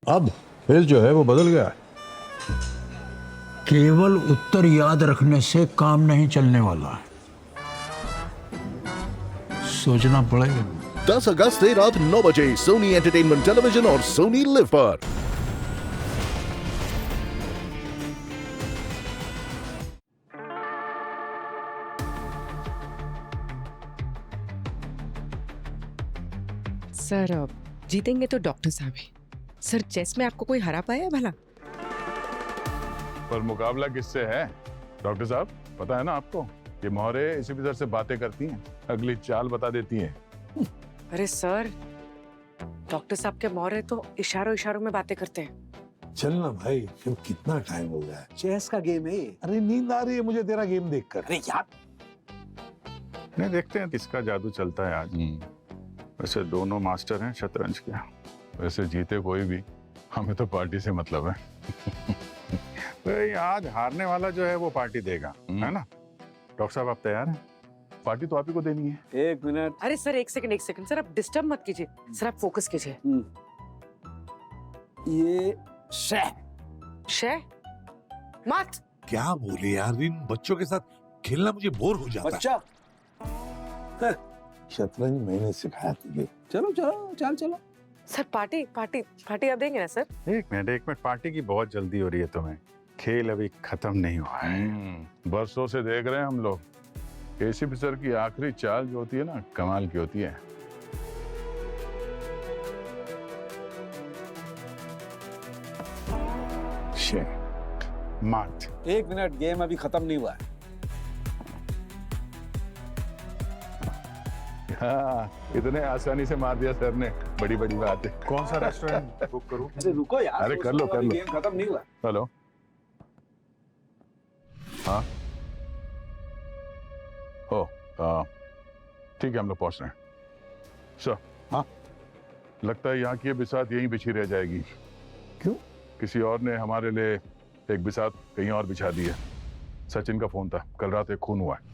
अब फेस जो है वो बदल गया है। केवल उत्तर याद रखने से काम नहीं चलने वाला, सोचना पड़ेगा। 10 अगस्त से रात 9 बजे सोनी एंटरटेनमेंट टेलीविजन और सोनी लिव पर। सर जीतेंगे तो डॉक्टर साहब है। सर चेस में आपको कोई हरा पाया है भला? पर मुकाबला किससे है डॉक्टर साहब? पता है ना आपको, ये मोहरे इसी तरह से बातें करती हैं, अगली चाल बता देती हैं। अरे सर, डॉक्टर साहब के मोहरे तो इशारों इशारों में बातें करते हैं। चल ना भाई, फिर कितना टाइम हो गया है? चेस का गेम है। अरे नींद आ रही है मुझे तेरा गेम देखकर। अरे यार, नहीं, देखते हैं किसका जादू चलता है आज। वैसे दोनों मास्टर हैं शतरंज के। वैसे जीते कोई भी, हमें तो पार्टी से मतलब है। तो आज हारने वाला जो है वो पार्टी देगा, है ना? डॉक्टर साहब आप तैयार हैं? पार्टी तो आप ही को देनी है। 1 मिनट। अरे सर एक सेकंड सर, आप डिस्टर्ब मत कीजिए सर, आप फोकस कीजिए। ये शह। शह मत। क्या बोले यार, इन बच्चों के साथ खेलना मुझे बोर हो जाता है। बच्चा, शतरंज मैंने सिखाया तुझे। चलो चलो चल चलो। सर पार्टी पार्टी पार्टी आप देंगे ना सर? एक मिनट, पार्टी की बहुत जल्दी हो रही है तुम्हें। खेल अभी खत्म नहीं हुआ है। बरसों से देख रहे हैं हम लोग, केसीपी सर की आखिरी चाल जो होती है ना, कमाल की होती है। मात। 1 मिनट, गेम अभी खत्म नहीं हुआ है। हाँ, इतने आसानी से मार दिया सर ने, बड़ी बड़ी बात है। कौन सा रेस्टोरेंट बुक करूं? अरे रुको यार, अरे कर लो, कर लो। गेम खत्म नहीं हुआ। हेलो, हाँ, ओ ठीक है, हम लोग पहुंच रहे हैं। सर, हाँ, लगता है यहाँ की बिसात यहीं बिछी रह जाएगी। क्यों? किसी और ने हमारे लिए एक बिसात कहीं और बिछा दी है। सचिन का फोन था, कल रात एक खून हुआ है।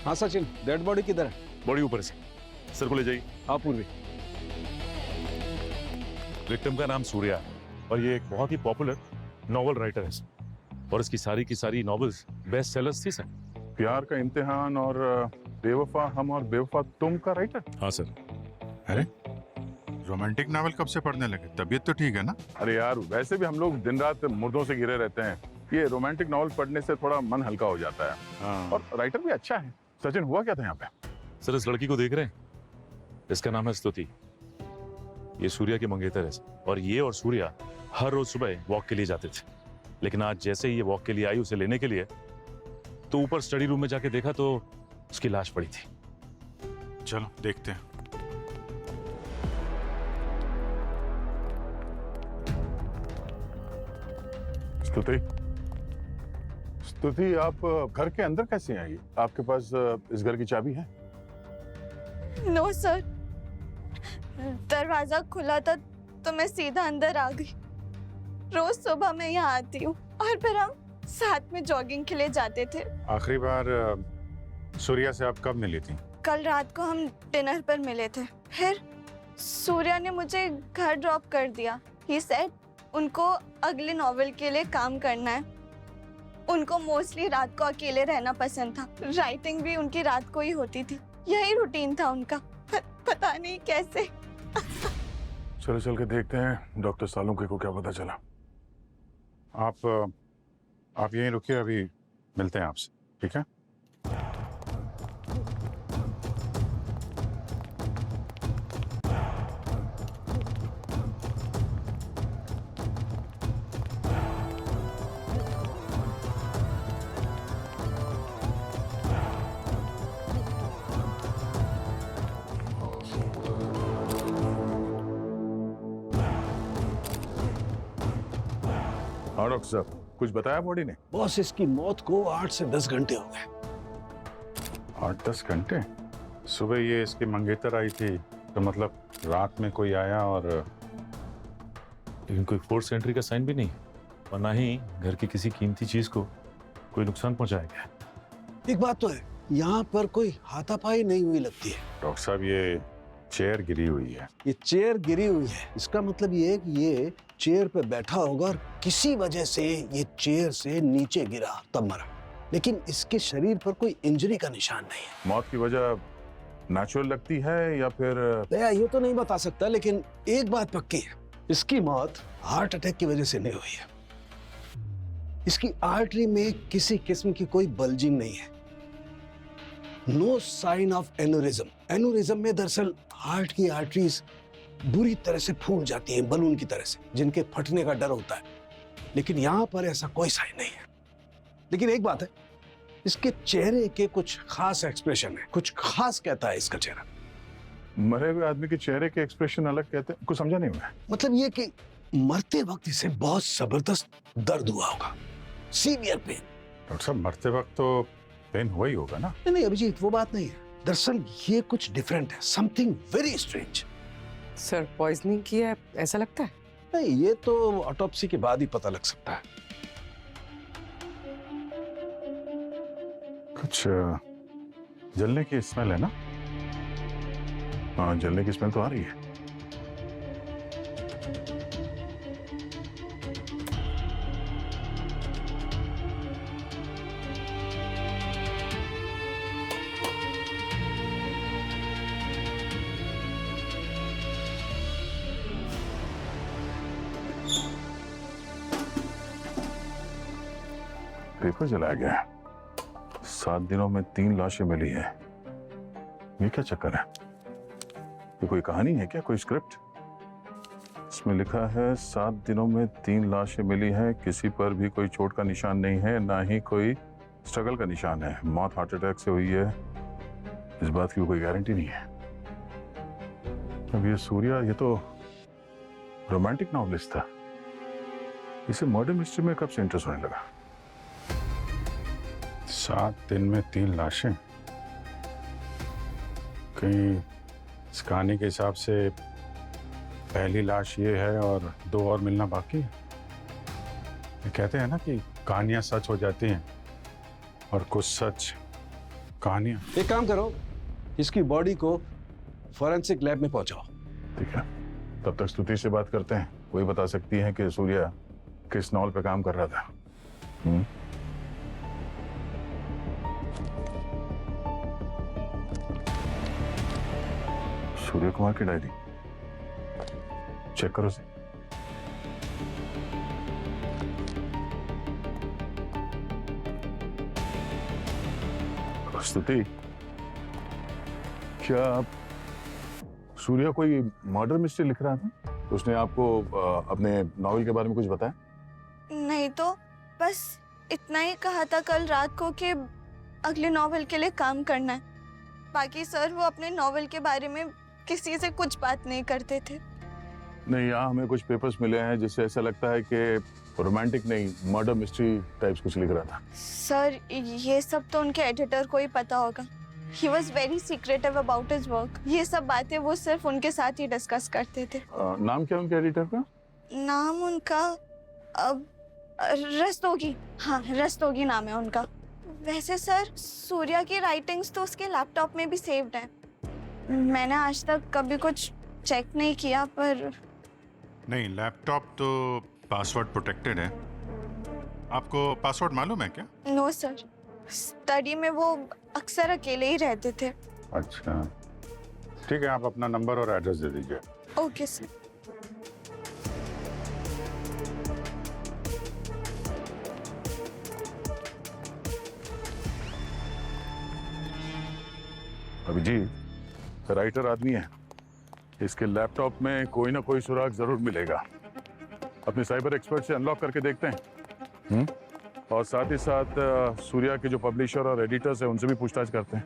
हाँ सचिन, डेड बॉडी किधर है? बॉडी ऊपर से सर को ले जाइए। हाँ पूर्वी। विक्टिम का नाम सूर्या है और ये एक बहुत ही पॉपुलर नॉवल राइटर है और इसकी सारी की सारी नॉवेल्स बेस्ट सेलर्स थी सर। प्यार का इम्तिहान और बेवफा हम और बेवफा तुम का राइटर? हाँ सर। अरे रोमांटिक नावल कब से पढ़ने लगे? तबीयत तो ठीक है ना? अरे यार, वैसे भी हम लोग दिन रात मुर्दों से घिरे रहते हैं। ये रोमांटिक नॉवल पढ़ने से थोड़ा मन हल्का हो जाता है। हाँ। और राइटर भी अच्छा है। सचिन, हुआ क्या था यहाँ पे? सर इस लड़की को देख रहे हैं, इसका नाम है स्तुति। ये सूर्या की मंगेतर है सर। और ये और सूर्या हर रोज सुबह वॉक के लिए जाते थे, लेकिन आज जैसे ही ये वॉक के लिए आई उसे लेने के लिए, तो ऊपर स्टडी रूम में जाके देखा तो उसकी लाश पड़ी थी। चलो देखते हैं। स्तुति, स्तुति, आप घर के अंदर कैसे आई? आपके पास इस घर की चाबी है? नो सर, दरवाजा खुला था तो मैं सीधा अंदर आ गई। रोज सुबह मैं यहाँ आती हूँ और फिर हम साथ में जॉगिंग के लिए जाते थे। आखिरी बार सूर्या से आप कब मिली थी? कल रात को हम डिनर पर मिले थे। फिर सूर्या ने मुझे घर ड्रॉप कर दिया। ही सेड उनको अगले नॉवेल के लिए काम करना है। उनको मोस्टली रात को अकेले रहना पसंद था। राइटिंग भी उनकी रात को ही होती थी। यही रूटीन था उनका। पता नहीं कैसे। चलो चल के देखते हैं डॉक्टर सालुंके को क्या पता चला। आप यहीं रुकिए, अभी मिलते हैं आपसे, ठीक है? हाँ डॉक्टर साहब, कुछ बताया बॉडी ने? बॉस, इसकी मौत को 8 से 10 घंटे हो गए। 8-10 घंटे? सुबह ये इसकी मंगेतर आई थी, तो मतलब रात में कोई आया और लेकिन कोई फोर्स एंट्री का साइन भी नहीं और ना ही घर की किसी कीमती चीज को कोई नुकसान पहुंचाया गया। एक बात तो है, यहाँ पर कोई हाथापाई नहीं हुई लगती है। डॉक्टर साहब ये चेयर गिरी हुई है। ये चेयर गिरी हुई है, इसका मतलब ये है कि ये चेयर पे बैठा होगा और किसी वजह से ये चेयर से नीचे गिरा तब मरा, लेकिन इसके शरीर पर कोई इंजरी का निशान नहीं है। मौत की वजह नेचुरल लगती है या फिर दया ये तो नहीं बता सकता, लेकिन एक बात पक्की है, इसकी मौत हार्ट अटैक की वजह से नहीं हुई है। इसकी आर्टरी में किसी किस्म की कोई बल्जिंग नहीं है, no sign of aneurysm. Aneurysm में दरअसल हार्ट की आर्टरीज बुरी तरह से फूल जाती हैं, बलून की तरह से, जिनके फटने का डर होता है, लेकिन यहां पर ऐसा कोई साइन नहीं है। लेकिन एक बात है, इसके चेहरे के कुछ खास एक्सप्रेशन है, कुछ खास कहता है इसका चेहरा। मरे हुए आदमी के चेहरे के एक्सप्रेशन अलग कहते हैं, कुछ समझा नहीं मैं। मतलब ये कि मरते वक्त इसे बहुत जबरदस्त दर्द हुआ होगा, सीवियर पेन। डॉक्टर साहब मरते वक्त तो पेन हुआ ही होगा ना? नहीं अभिजीत, वो बात नहीं है। दरअसल ये कुछ डिफरेंट है, something very strange. Sir poisoning की है ऐसा लगता है? नहीं, ये तो ऑटोप्सी के बाद ही पता लग सकता है। कुछ जलने की स्मेल है ना? हाँ, जलने की स्मेल तो आ रही है। पेपर जलाया गया है। 7 दिनों में 3 लाशें मिली है। ये क्या चक्कर है? ये कोई कहानी है क्या, कोई स्क्रिप्ट? इसमें लिखा है 7 दिनों में 3 लाशें मिली हैं, किसी पर भी कोई चोट का निशान नहीं है, ना ही कोई स्ट्रगल का निशान है। मौत हार्ट अटैक से हुई है, इस बात की कोई गारंटी नहीं है। अब ये सूर्या, ये तो रोमांटिक नॉवेलिस्ट था, इसे मर्डर मिस्ट्री में कब से इंटरेस्ट होने लगा? 7 दिन में 3 लाशें, कहीं इस कहानी के हिसाब से पहली लाश ये है और 2 और मिलना बाकी है। ये कहते हैं ना कि कहानियां सच हो जाती हैं और कुछ सच कहानियां। एक काम करो, इसकी बॉडी को फॉरेंसिक लैब में पहुंचाओ। ठीक है, तब तक स्तुति से बात करते हैं, वही बता सकती है कि सूर्या किस नॉवल पे काम कर रहा था। सूर्य कुमार की डायरी चेक करो से। स्तुति, क्या सूर्या कोई मर्डर मिस्ट्री लिख रहा था? तो उसने आपको अपने नॉवेल के बारे में कुछ बताया? नहीं तो बस इतना ही कहा था कल रात को कि अगले नॉवेल के लिए काम करना है। बाकी सर वो अपने नॉवेल के बारे में किसी से कुछ बात नहीं करते थे। नहीं, यहाँ हमें कुछ पेपर्स मिले हैं जिससे ऐसा लगता है कि रोमांटिक नहीं, मर्डर मिस्ट्री टाइप्स कुछ लिख रहा था। सर ये सब तो उनके एडिटर को ही पता होगा। He was very secretive about his work. ये सब बातें वो सिर्फ उनके साथ ही डिस्कस करते थे। नाम क्या उनके एडिटर का? नाम उनका रस्तोगी, हाँ रस्तोगी नाम है उनका। वैसे सर सूर्या की राइटिंग्स तो उसके लैपटॉप में भी सेव्ड है। मैंने आज तक कभी कुछ चेक नहीं किया, पर नहीं, लैपटॉप तो पासवर्ड प्रोटेक्टेड है। आपको पासवर्ड मालूम है क्या? नो सर, स्टडी में वो अक्सर अकेले ही रहते थे। अच्छा, ठीक है, आप अपना नंबर और एड्रेस दे दीजिए। Okay sir. अभिजीत राइटर आदमी है, इसके लैपटॉप में कोई ना कोई सुराग जरूर मिलेगा। अपने साइबर एक्सपर्ट से अनलॉक करके देखते हैं। और साथ ही साथ सूर्या के जो पब्लिशर और एडिटर्स हैं उनसे भी पूछताछ करते हैं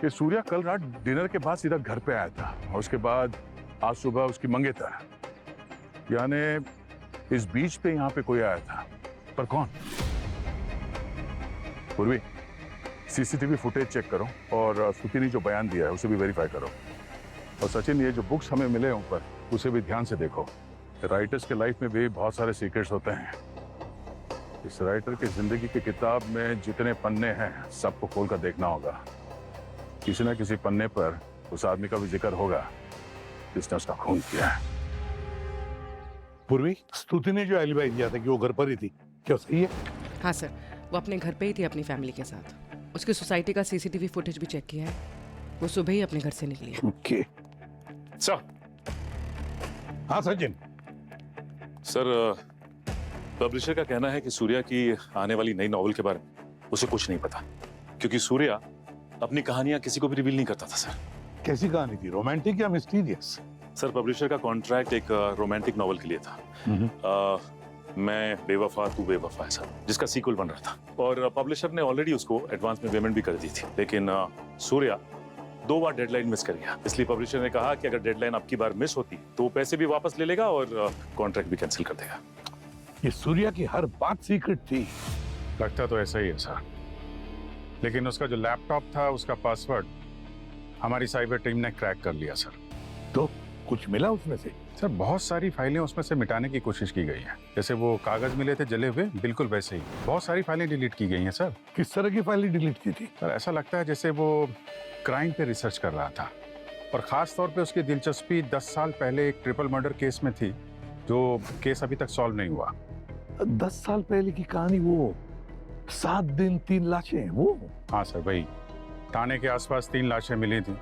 कि सूर्या कल रात डिनर के बाद सीधा घर पे आया था और उसके बाद आज सुबह उसकी मंगेतर, यानी इस बीच पे यहाँ पे कोई आया था, पर कौन? पूर्वी, सीसीटीवी फुटेज चेक करो और स्तुति ने जो बयान दिया है उसे भी वेरीफाई करो। और सचिन, ये जो बुक्स हमें मिले हैं ऊपर, उसे भी ध्यान से देखो। राइटर्स के लाइफ में भी बहुत सारे सीक्रेट्स होते हैं। इस राइटर की जिंदगी की किताब में जितने पन्ने हैं सबको खोल कर देखना होगा। किसी न किसी पन्ने पर उस आदमी का भी जिक्र होगा जिसने उसका खून किया है। पूर्वी, स्तुति ने जो एलिबाई दिया था कि वो घर पर ही थी, क्या सही है? हाँ सर, वो अपने घर पे ही थी अपनी फैमिली के साथ। उसकी सोसाइटी का सीसीटीवी फुटेज भी चेक किया है। वो सुबह ही अपने घर से निकली है। Okay sir. हाँ सचिन। सर, पब्लिशर का कहना है कि सूर्या की आने वाली नई नॉवल के बारे में उसे कुछ नहीं पता, क्योंकि सूर्या अपनी कहानियां किसी को भी रिवील नहीं करता था। सर, कैसी कहानी थी, रोमांटिक या मिस्टीरियस? सर, पब्लिशर का कॉन्ट्रैक्ट एक रोमांटिक नॉवल के लिए था। मैं बेवफा तू बेवफा है सर, जिसका सीक्वल बन रहा था। और पब्लिशर ने ऑलरेडी उसको एडवांस में पेमेंट भी कर दी थी, लेकिन सूर्या 2 बार डेडलाइन मिस कर गया। इसलिए पब्लिशर ने कहा कि अगर डेडलाइन अब की बार मिस होती तो वो पैसे भी वापस ले लेगा और कॉन्ट्रैक्ट भी कैंसिल कर देगा। ये सूर्या की हर बात सीक्रेट थी। लगता तो ऐसा ही है सर, लेकिन उसका जो लैपटॉप था उसका पासवर्ड हमारी साइबर टीम ने क्रैक कर लिया सर। तो कुछ मिला उसमें से? सर, बहुत सारी फाइलें उसमें से मिटाने की कोशिश की गई है। जैसे वो कागज मिले थे जले हुए, बिल्कुल वैसे ही बहुत सारी फाइलें डिलीट की गई हैं सर। किस तरह की फाइलें डिलीट की थी? सर, ऐसा लगता है जैसे वो क्राइम पे रिसर्च कर रहा था, और खास तौर पे उसकी दिलचस्पी 10 साल पहले एक ट्रिपल मर्डर केस में थी, जो केस अभी तक सॉल्व नहीं हुआ। 10 साल पहले की कहानी, वो 7 दिन 3 लाशें, वो? हाँ सर, वही। थाने के आसपास 3 लाशें मिली थी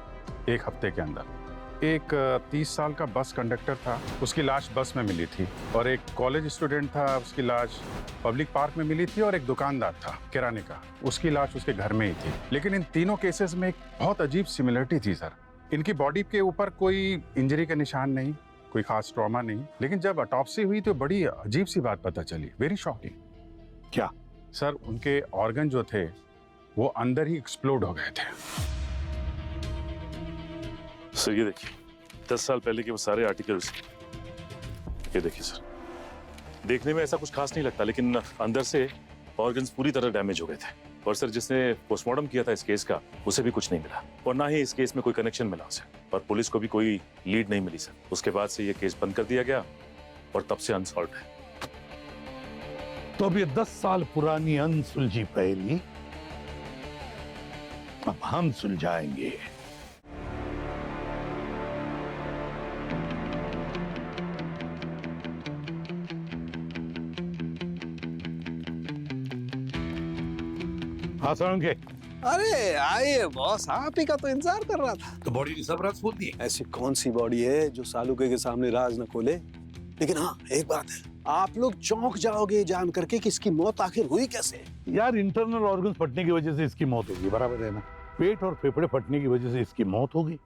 1 हफ्ते के अंदर। एक 30 साल का बस कंडक्टर था, उसकी लाश बस में मिली थी, और एक कॉलेज स्टूडेंट था, उसकी लाश पब्लिक पार्क में मिली थी, और एक दुकानदार था किराने का, उसकी लाश उसके घर में ही थी। लेकिन इन तीनों केसेस में एक बहुत अजीब सिमिलरिटी थी सर। इनकी बॉडी के ऊपर कोई इंजरी के निशान नहीं, कोई खास ट्रॉमा नहीं, लेकिन जब ऑटोप्सी हुई तो बड़ी अजीब सी बात पता चली। Very shocking. क्या? सर, उनके ऑर्गन जो थे वो अंदर ही एक्सप्लोड हो गए थे। सर, ये देखिए 10 साल पहले के वो सारे आर्टिकल्स। ये देखिए सर, देखने में ऐसा कुछ खास नहीं लगता, लेकिन अंदर से ऑर्गन्स पूरी तरह डैमेज हो गए थे। और सर, जिसने पोस्टमार्टम किया था इस केस का, उसे भी कुछ नहीं मिला, और ना ही इस केस में कोई कनेक्शन मिला उसे, और पुलिस को भी कोई लीड नहीं मिली सर। उसके बाद से ये केस बंद कर दिया गया और तब से अनसॉल्व्ड है। तो अब ये 10 साल पुरानी अनसुलझी पहेली अब हम सुलझाएंगे। हाँ सर, अरे आइए बॉस, आप ही का तो इंतजार कर रहा था। तो बॉडी की सब राज खोल दी? ऐसी कौन सी बॉडी है जो सालुके के सामने राज न खोले? लेकिन हाँ, एक बात है, आप लोग चौंक जाओगे जान करके कि इसकी मौत आखिर हुई कैसे। यार, इंटरनल ऑर्गन्स फटने की वजह से इसकी मौत होगी, बराबर है ना? पेट और फेफड़े फटने की वजह से इसकी मौत होगी।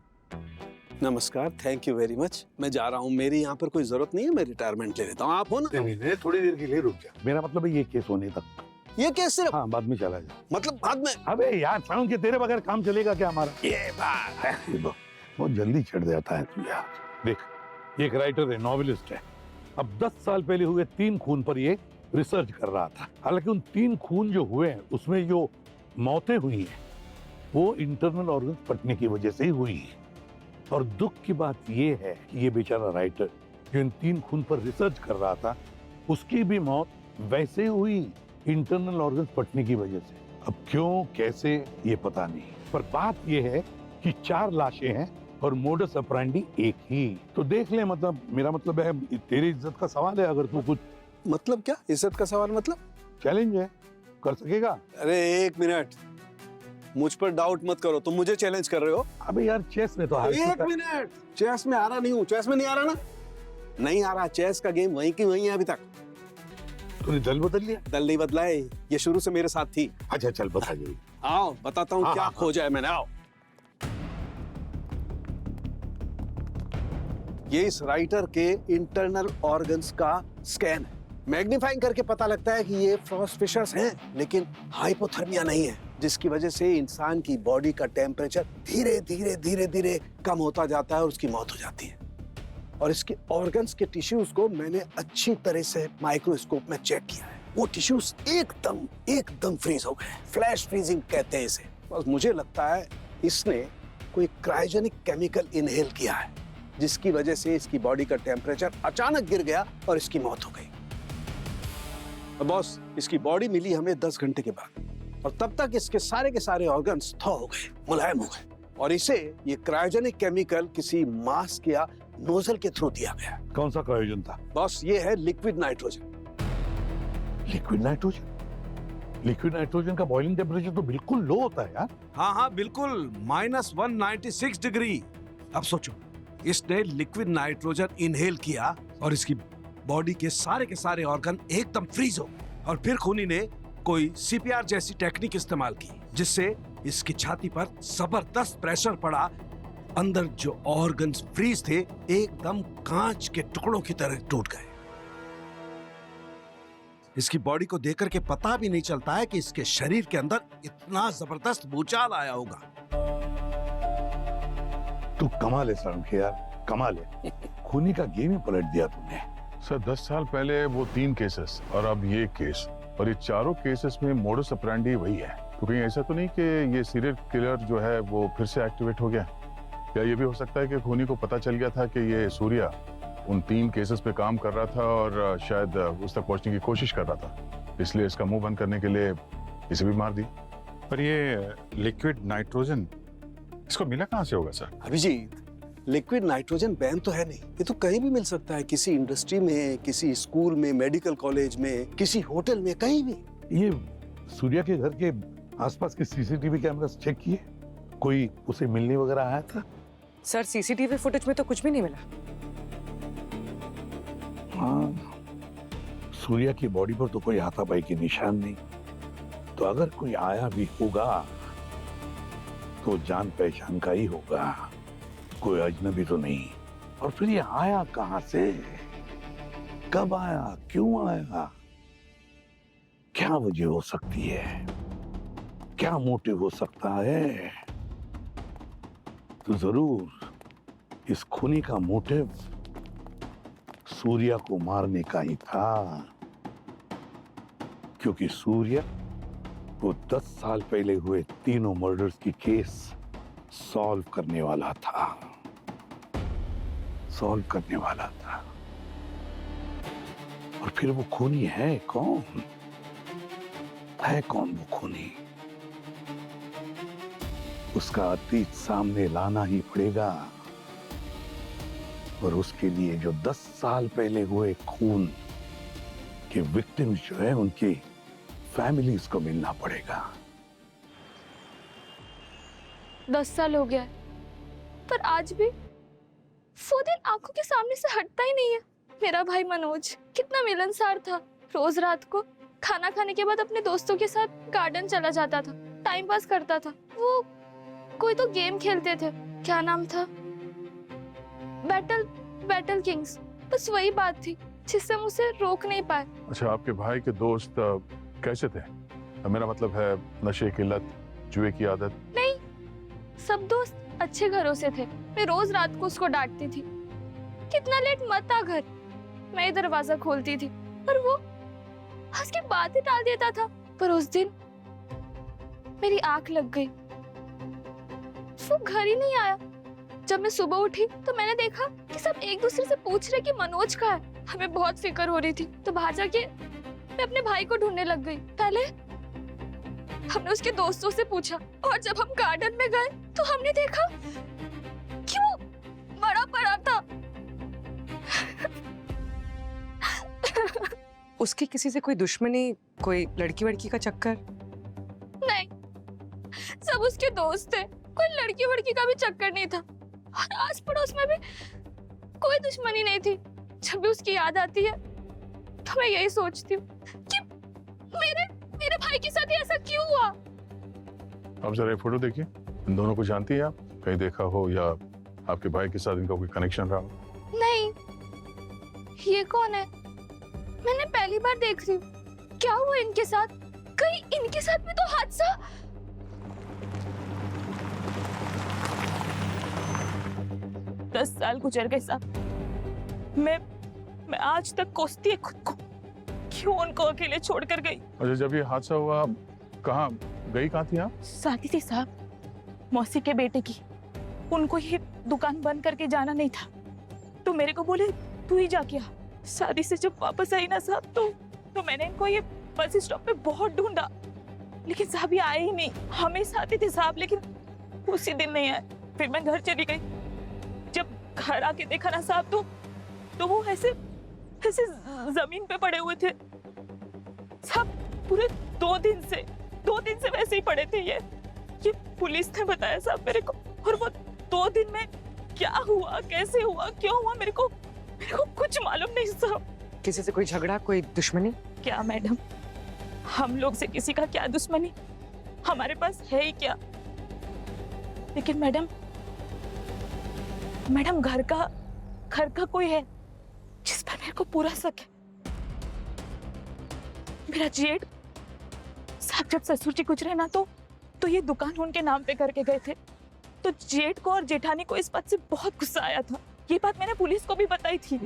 नमस्कार, थैंक यू वेरी मच। मैं जा रहा हूँ, मेरी यहाँ पर कोई जरूरत नहीं है, मैं रिटायरमेंट ले लेता हूँ। आप हो ना? नहीं, थोड़ी देर के लिए रुक जा। मेरा मतलब है ये केस होने तक। ये केस सिर्फ? हाँ, बाद में चला जा। मतलब बाद में? अबे यार, साउंड के तेरे बगैर काम चलेगा क्या हमारा? ये बात है, बहुत जल्दी चढ़ जाता है तू यार। देख, ये एक राइटर है, नॉवेलिस्ट है। अब 10 साल पहले हुए 3 खून पर ये रिसर्च कर रहा था। हालांकि उन 3 खून जो हुए हैं उसमें जो मौतें हुई हैं वो इंटरनल ऑर्गन फटने की वजह से ही हुई है। और दुख की बात ये है कि ये बेचारा राइटर जो इन 3 खून पर रिसर्च कर रहा था, उसकी भी मौत वैसे ही हुई, इंटरनल ऑर्गन फटने की वजह से। अब क्यों, कैसे, ये पता नहीं, पर बात ये है कि 4 लाशें हैं और मोडस ऑपरेंडी एक ही। तो देख ले, मतलब मेरा मतलब है, तेरी इज्जत का सवाल है। अगर तू कुछ... मतलब क्या इज्जत का सवाल? मतलब चैलेंज है, कर सकेगा? अरे 1 मिनट, मुझ पर डाउट मत करो, तुम मुझे चैलेंज कर रहे हो? अबे यार, चेस में तो 1 मिनट, चेस में आ रहा नहीं हूँ। चेस में नहीं आ रहा ना? नहीं आ रहा। चेस का गेम वहीं की वहीं है अभी तक। तूने दल बदल लिया? दल नहीं बदला है, ये शुरू से मेरे साथ थी। अच्छा चल, बता जाइए। आओ बताता हूँ क्या खोजा है मैंने। आओ, ये इस राइटर के इंटरनल ऑर्गन्स का स्कैन है। मैग्नीफाइंग करके पता लगता है कि ये फ्रॉस्ट फिशर्स हैं, लेकिन हाइपोथर्मिया नहीं है, जिसकी वजह से इंसान की बॉडी का टेम्परेचर धीरे धीरे धीरे धीरे कम होता जाता है और उसकी मौत हो जाती है। और इसके ऑर्गन्स के टिश्यूज को मैंने अच्छी तरह से माइक्रोस्कोप में चेक किया है। वो टिश्यूज एकदम फ्रीज हो गए। फ्लैश फ्रीजिंग कहते हैं इसे। बस मुझे लगता है इसने कोई क्रायोजेनिक केमिकल इनहेल किया है, जिसकी वजह से इसकी बॉडी का टेम्परेचर अचानक गिर गया और इसकी मौत हो गई। और बॉस, इसकी बॉडी मिली हमें 10 घंटे के बाद, और तब तक इसके सारे के सारे ऑर्गन्स थॉ हो गए, मुलायम हो गए, और इसे ये क्रायोजेनिक केमिकल किसी मास्क या नोजल के थ्रू दिया गया। कौन सा प्रयोजन था? बॉस, ये है liquid nitrogen. Liquid nitrogen? Liquid nitrogen का बॉइलिंग टेम्परेचर तो बिल्कुल लो होता है यार। हाँ, बिल्कुल, -196 डिग्री। अब सोचो, इसने लिक्विड नाइट्रोजन इनहेल किया और इसकी बॉडी के सारे ऑर्गन एकदम फ्रीज हो गए, और फिर खूनी ने कोई सीपीआर जैसी टेक्निक इस्तेमाल की, जिससे इसकी छाती पर जबरदस्त प्रेशर पड़ा। अंदर जो ऑर्गन्स फ्रीज थे एकदम कांच के टुकड़ों की तरह टूट गए। इसकी बॉडी को देखकर के पता भी नहीं चलता है कि इसके शरीर के अंदर इतना जबरदस्त भूचाल आया होगा। तू कमाल है सड़क यार, कमाल है। खूनी का गेम ही पलट दिया तूने। सर 10 साल पहले वो 3 केसेस और अब ये केस, और ये चारों केसेस में मोडस ऑपरेंडी वही है। तो कहीं ऐसा तो नहीं कि ये सीरियल किलर जो है वो फिर से एक्टिवेट हो गया? क्या ये भी हो सकता है कि खूनी को पता चल गया था कि ये सूर्या उन 3 केसेस पे काम कर रहा था और शायद उस तक पहुंचने की कोशिश कर रहा था, इसलिए इसका मुंह बंद करने के लिए इसे भी मार दी? पर ये लिक्विड नाइट्रोजन इसको मिला कहाँ से होगा sir? Abhijit, liquid nitrogen ban तो है नहीं, ये तो कहीं भी मिल सकता है, किसी इंडस्ट्री में, किसी स्कूल में, मेडिकल कॉलेज में, किसी होटल में, कहीं भी। ये सूर्या के घर के आसपास के सीसीटीवी कैमरास चेक किए? कोई उसे मिलने वगैरह आया था? सर सीसीटीवी फुटेज में तो कुछ भी नहीं मिला। हाँ, सूर्या की बॉडी पर तो कोई हाथापाई के निशान नहीं, तो अगर कोई आया भी होगा तो जान पहचान का ही होगा, कोई अजनबी तो नहीं। और फिर ये आया कहां से, कब आया, क्यों आया, क्या वजह हो सकती है, क्या मोटिव हो सकता है? तो जरूर इस खूनी का मोटिव सूर्या को मारने का ही था, क्योंकि सूर्या वो 10 साल पहले हुए तीनों मर्डर्स की केस सॉल्व करने वाला था, और फिर वो खूनी है कौन वो खूनी? उसका अतीत सामने लाना ही पड़ेगा, और उसके लिए जो 10 साल पहले हुए खून के विक्टिम्स जो है उनकी फैमिलीज को मिलना पड़ेगा। 10 साल हो गया है, पर आज भी वो दिन आंखों के सामने से हटता ही नहीं है। मेरा भाई मनोज कितना मिलनसार था, रोज रात को खाना खाने के बाद अपने दोस्तों के साथ गार्डन चला जाता था, टाइम पास करता था। वो कोई तो गेम खेलते थे, क्या नाम था, बैटल किंग्स, बस वही बात थी जिससे हम उसे रोक नहीं पाए। अच्छा, आपके भाई के दोस्त कैसे थे? मेरा मतलब है नशे की लत, जुए की आदत? नहीं, सब दोस्त अच्छे घरों से थे। मैं रोज रात को उसको डांटती थी, कितना लेट मत आ घर, मैं दरवाजा खोलती थी, पर वो हंस के बातें टाल देता था। पर उस दिन मेरी आंख लग गई, वो घर ही नहीं आया। जब मैं सुबह उठी तो मैंने देखा कि सब एक दूसरे से पूछ रहे कि मनोज कहाँ है। हमें बहुत फिक्र हो रही थी, तो बाहर जाके मैं अपने भाई को ढूंढने लग गई। पहले हमने उसके दोस्तों से पूछा, और जब हम गार्डन में गए तो हमने देखा कि वो मरा पड़ा था। उसकी किसी से कोई दुश्मनी, कोई लड़की वड़की का चक्कर? नहीं, सब उसके दोस्त थे, कोई लड़की वड़की का भी चक्कर नहीं था, और आस पड़ोस में भी कोई दुश्मनी नहीं थी। जब भी उसकी याद आती है तो मैं यही सोचती हूँ कि मेरे भाई के साथ ऐसा क्यों हुआ। आप जरा ये फोटो देखिए, इन दोनों को जानती हैं आप? कहीं देखा हो या आपके भाई के साथ इनका कोई कनेक्शन रहा हो? नहीं, ये कौन है? मैंने पहली बार देख रही हूँ। क्या हुआ इनके साथ? कहीं इनके साथ भी तो हादसा? 10 साल गुजर गए साहब, मैं आज तक कोसती है खुद को क्यों उनको अकेले छोड़कर गई? अच्छा, जब ये हादसा हुआ कहाँ गई, कहाँ थी आप? शादी थी साहब, मौसी के बेटे की। उनको ये दुकान बंद करके जाना नहीं था, तो मेरे को बोले तू ही जाके आ। शादी से जब वापस आई ना साहब, तो मैंने इनको ये बस स्टॉप पे बहुत ढूंढा, लेकिन साहब ये आए ही नहीं। हमेशा आते थे साहब, लेकिन उसी दिन नहीं आए। फिर मैं घर चली गई। जब घर आके देखा ना साहब, तो वो ऐसे ऐसे जमीन पे पड़े हुए थे साहब। पूरे 2 दिन से वैसे ही पड़े थे। ये पुलिस ने बताया साहब मेरे को। और वो 2 दिन में क्या हुआ, कैसे हुआ, क्यों हुआ, मेरे को कुछ मालूम नहीं साहब। किसी से कोई झगड़ा, कोई दुश्मनी? क्या मैडम, हम लोग से किसी का क्या दुश्मनी, हमारे पास है ही क्या। लेकिन मैडम घर का कोई है जिस पर मेरे को पूरा शक है। मेरा जेठ साहब जब ससुर जी गुजरे ना, तो ये दुकान उनके नाम पे करके गए थे। तो जेठ को और जेठानी को इस बात से बहुत गुस्सा आया था। ये बात मैंने पुलिस को भी बताई थी,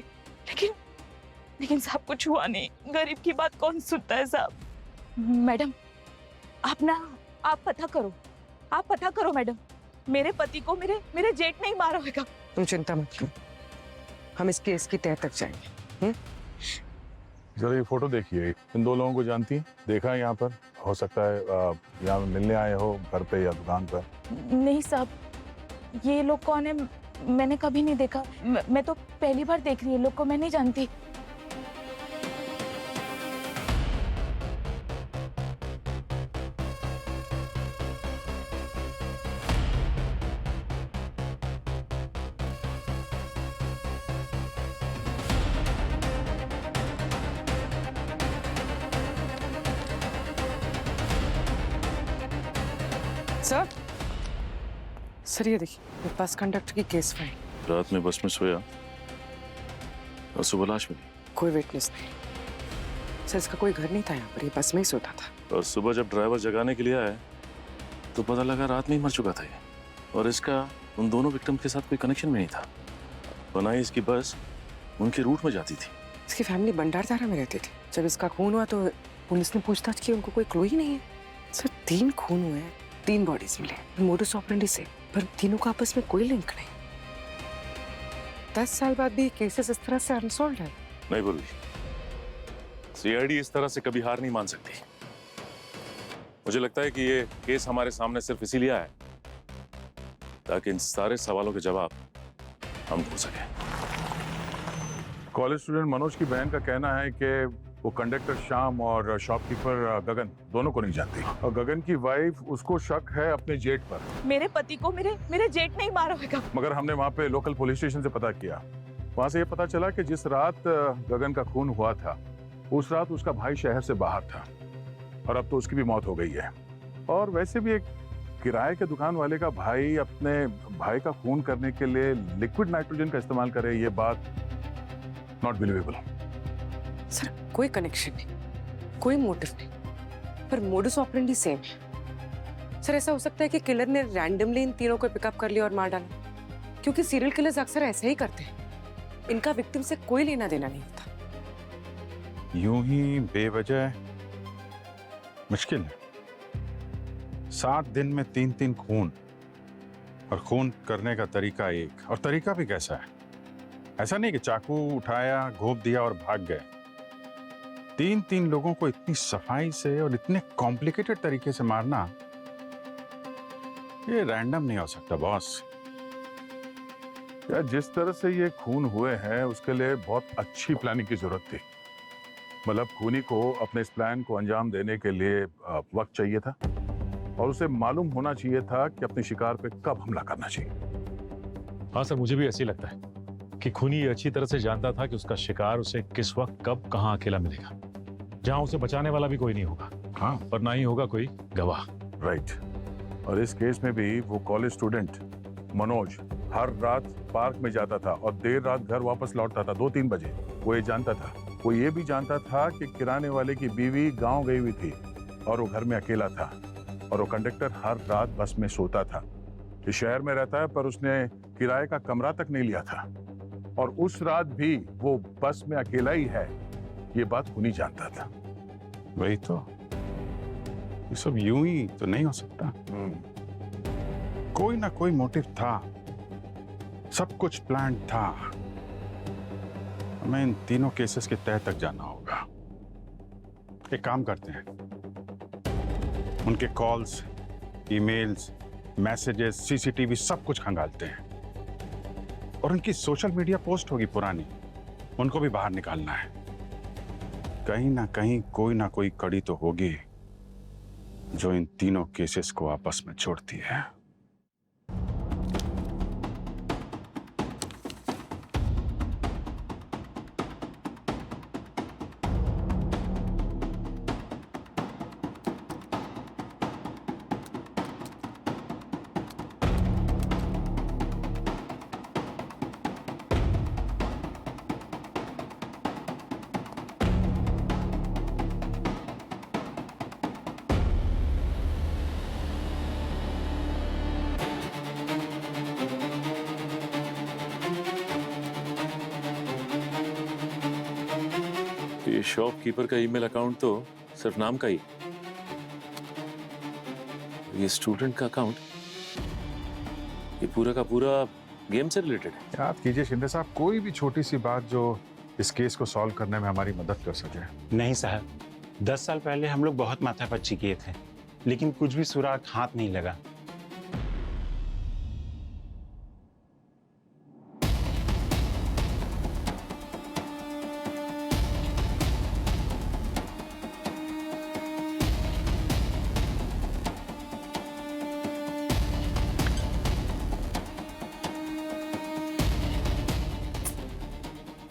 लेकिन साहब कुछ हुआ नहीं। गरीब की बात कौन सुनता है साहब। मैडम आप पता करो मैडम। मेरे पति को मेरे जेठ नहीं मारा होगा। तुम चिंता मत करो, हम इस केस की तह तक जाएंगे। जरा ये फोटो देखिए, इन 2 लोगों को जानती हैं? देखा है यहाँ पर? हो सकता है यहाँ मिलने आए हो, घर पे या दुकान पर? नहीं साहब, ये लोग कौन है मैंने कभी नहीं देखा। मैं तो पहली बार देख रही हूँ, लोग को मैं नहीं जानती। सर ये देखिए, मेरे पास कंडक्टर की केस फाइल। रात में बस में सोया और सुबह लाश मिली। कोई विटनेस नहीं सर, इसका कोई घर नहीं था यहाँ पर, ये बस में ही सोता था। और सुबह जब ड्राइवर जगाने के लिए आया तो पता लगा रात में ही मर चुका था ये। और इसका उन दोनों विक्टिम के साथ कोई कनेक्शन भी नहीं था, वरना ही इसकी बस उनके रूट में जाती थी। इसकी फैमिली भंडारदारा में रहती थी। जब इसका खून हुआ तो पुलिस ने पूछताछ की, उनको कोई क्लू ही नहीं है। सर 3 खून हुए हैं, 3 बॉडीज मिले, मोडस ऑपरेंडी से, पर तीनों का आपस में कोई लिंक नहीं। 10 साल बाद भी केसेस इस तरह से अनसॉल्व्ड है। नहीं बोली, सीआईडी इस तरह से कभी हार नहीं मान सकती। मुझे लगता है कि ये केस हमारे सामने सिर्फ इसीलिए आया ताकि इन सारे सवालों के जवाब हम ढूंढ सकें। कॉलेज स्टूडेंट मनोज की बहन का कहना है कि वो कंडक्टर श्याम और शॉपकीपर गगन दोनों को नहीं जानती, और गगन की वाइफ उसको शक है अपने जेठ पर। मेरे पति को मेरे जेठ नहीं मारा होगा। मगर हमने वहाँ पे लोकल पुलिस स्टेशन से पता किया, वहाँ से ये पता चला कि जिस रात गगन का खून हुआ था उस रात उसका भाई शहर से बाहर था, और अब तो उसकी भी मौत हो गई है। और वैसे भी एक किराए के दुकान वाले का भाई अपने भाई का खून करने के लिए लिक्विड नाइट्रोजन का इस्तेमाल करे, ये बात नॉट बिलीवेबल। सर कोई कनेक्शन नहीं, कोई मोटिव नहीं, पर मोडस ऑपरेंडी सेम है। सर ऐसा हो सकता है कि किलर ने रैंडमली इन तीनों को पिकअप कर लिया और मार डाला, क्योंकि सीरियल किलर्स अक्सर ऐसे ही करते हैं। इनका विक्टिम से कोई लेना देना नहीं होता। यूं ही बेवजह मुश्किल है। 7 दिन में 3 खून, और खून करने का तरीका एक, और तरीका भी कैसा है? ऐसा नहीं कि चाकू उठाया, घोंप दिया और भाग गए। 3 लोगों को इतनी सफाई से और इतने कॉम्प्लिकेटेड तरीके से मारना, ये रैंडम नहीं हो सकता बॉस। यार जिस तरह से ये खून हुए हैं उसके लिए बहुत अच्छी प्लानिंग की जरूरत थी। मतलब खूनी को अपने इस प्लान को अंजाम देने के लिए वक्त चाहिए था, और उसे मालूम होना चाहिए था कि अपने शिकार पे कब हमला करना चाहिए। हाँ सर, मुझे भी ऐसे ही लगता है कि खूनी ये अच्छी तरह से जानता था कि उसका शिकार उसे किस वक्त कब कहाँ अकेला मिलेगा, जहाँ उसे बचाने वाला भी कोई नहीं होगा। हाँ, और ना ही होगा कोई गवाह। राइट। और इस केस में भी वो कॉलेज स्टूडेंट मनोज हर रात पार्क में जाता था और देर रात घर वापस लौटता था 2-3 बजे। वो ये जानता था, वो ये भी जानता था कि किराने वाले की बीवी गांव गई हुई थी और वो घर में अकेला था, और वो कंडक्टर हर रात बस में सोता था। इस शहर में रहता है पर उसने किराए का कमरा तक नहीं लिया था, और उस रात भी वो बस में अकेला ही है। ये बात खूनी जानता था। वही तो, ये सब यूं ही तो नहीं हो सकता। कोई ना कोई मोटिव था, सब कुछ प्लान था। हमें इन तीनों केसेस के तह तक जाना होगा। एक काम करते हैं, उनके कॉल्स, ईमेल्स, मैसेजेस, सीसीटीवी सब कुछ खंगालते हैं, और उनकी सोशल मीडिया पोस्ट होगी पुरानी, उनको भी बाहर निकालना है। कहीं ना कहीं कोई ना कोई कड़ी तो होगी जो इन तीनों केसेस को आपस में जोड़ती है। ये शॉपकीपर का ईमेल अकाउंट तो सिर्फ नाम का ही, ये स्टूडेंट का अकाउंट, ये पूरा का पूरा गेम से रिलेटेड है। याद कीजिए शिंदे साहब, कोई भी छोटी सी बात जो इस केस को सॉल्व करने में हमारी मदद कर सके। नहीं साहब, 10 साल पहले हम लोग बहुत माथापच्ची किए थे, लेकिन कुछ भी सुराग हाथ नहीं लगा।